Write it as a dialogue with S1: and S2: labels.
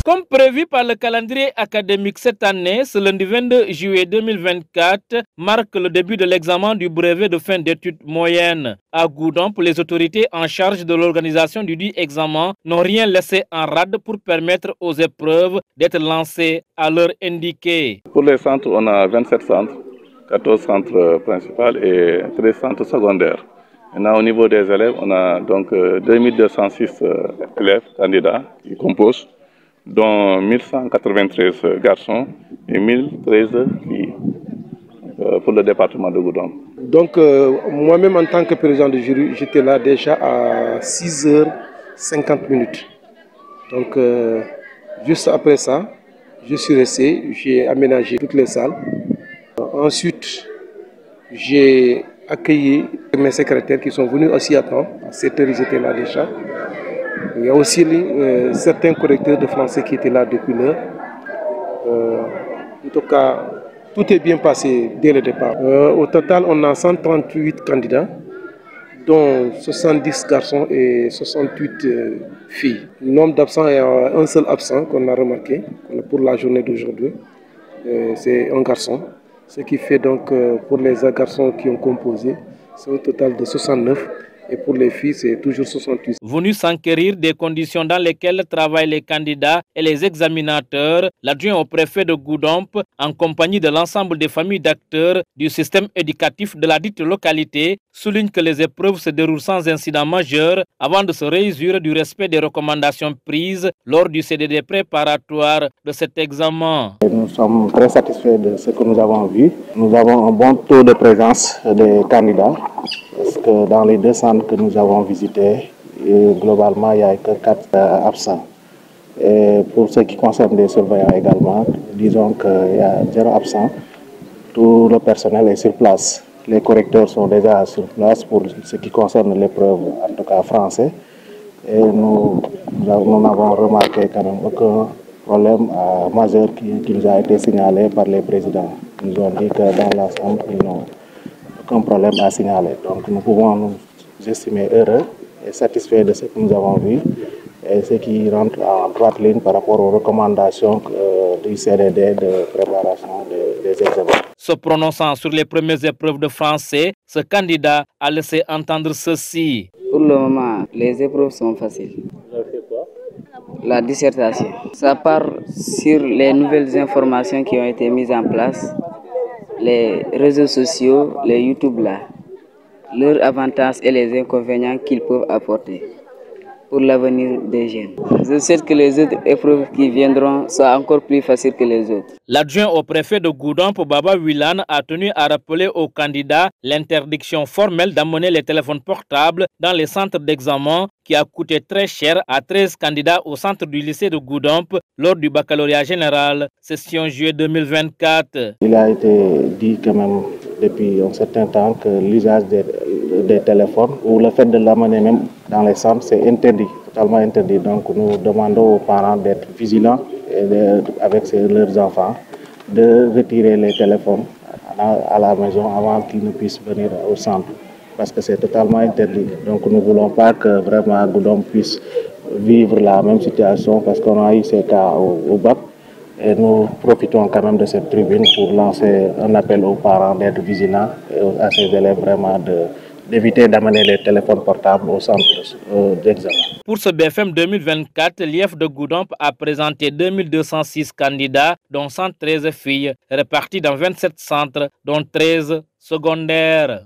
S1: Comme prévu par le calendrier académique cette année, ce lundi 22 juillet 2024 marque le début de l'examen du brevet de fin d'études moyennes. À Goudomp, les autorités en charge de l'organisation du dit examen n'ont rien laissé en rade pour permettre aux épreuves d'être lancées à l'heure indiquée.
S2: Pour les centres, on a 27 centres, 14 centres principaux et 13 centres secondaires. Maintenant, au niveau des élèves, on a donc 2206 élèves candidats qui composent, dont 1193 garçons et 1013 filles pour le département de Goudomp.
S3: Donc moi-même en tant que président du jury, j'étais là déjà à 6h50. Donc juste après ça, je suis resté, j'ai aménagé toutes les salles. Ensuite, j'ai accueilli mes secrétaires qui sont venus aussi à temps. À 7h, ils étaient là déjà. Il y a aussi certains correcteurs de français qui étaient là depuis l'heure. En tout cas, tout est bien passé dès le départ. Au total, on a 138 candidats, dont 70 garçons et 68 filles. Le nombre d'absents est un seul absent qu'on a remarqué pour la journée d'aujourd'hui. C'est un garçon. Ce qui fait donc pour les garçons qui ont composé, c'est un total de 69. Et pour les filles, c'est toujours 68.
S1: Venu s'enquérir des conditions dans lesquelles travaillent les candidats et les examinateurs, l'adjoint au préfet de Goudomp, en compagnie de l'ensemble des familles d'acteurs du système éducatif de la dite localité, souligne que les épreuves se déroulent sans incident majeur avant de se réjouir du respect des recommandations prises lors du CDD préparatoire de cet examen.
S4: Nous sommes très satisfaits de ce que nous avons vu. Nous avons un bon taux de présence des candidats. Parce que dans les 2 centres que nous avons visités, globalement, il n'y a que 4 absents. Et pour ce qui concerne les surveillants également, disons qu'il y a 0 absent. Tout le personnel est sur place. Les correcteurs sont déjà sur place pour ce qui concerne l'épreuve, en tout cas français. Et nous n'avons remarqué quand même aucun problème majeur qui nous a été signalé par les présidents. Ils nous ont dit que dans l'ensemble, ils n'ont aucun problème à signaler. Donc nous pouvons nous estimer heureux et satisfaits de ce que nous avons vu et ce qui rentre en droite ligne par rapport aux recommandations du CDD de préparation des examens.
S1: Se prononçant sur les premières épreuves de français, ce candidat a laissé entendre ceci.
S5: Pour le moment, les épreuves sont faciles. La dissertation. Ça part sur les nouvelles informations qui ont été mises en place, les réseaux sociaux, les YouTube là, leurs avantages et les inconvénients qu'ils peuvent apporter pour l'avenir des jeunes. Je souhaite que les autres épreuves qui viendront soient encore plus faciles que les autres.
S1: L'adjoint au préfet de Goudomp, Baba Wilane, a tenu à rappeler aux candidats l'interdiction formelle d'amener les téléphones portables dans les centres d'examen qui a coûté très cher à 13 candidats au centre du lycée de Goudomp lors du baccalauréat général, session juillet 2024.
S4: Il a été dit quand même depuis un certain temps que l'usage des téléphones ou le fait de l'amener même dans les centres, c'est interdit, totalement interdit. Donc nous demandons aux parents d'être vigilants avec leurs enfants, de retirer les téléphones à la maison avant qu'ils ne puissent venir au centre, parce que c'est totalement interdit. Donc nous ne voulons pas que vraiment Goudomp puisse vivre la même situation, parce qu'on a eu ces cas au bac. Et nous profitons quand même de cette tribune pour lancer un appel aux parents d'être vigilants et à ces élèves vraiment d'éviter d'amener les téléphones portables au centre d'examen.
S1: Pour ce BFM 2024, l'IF de Goudomp a présenté 2206 candidats, dont 113 filles, répartis dans 27 centres, dont 13 secondaires.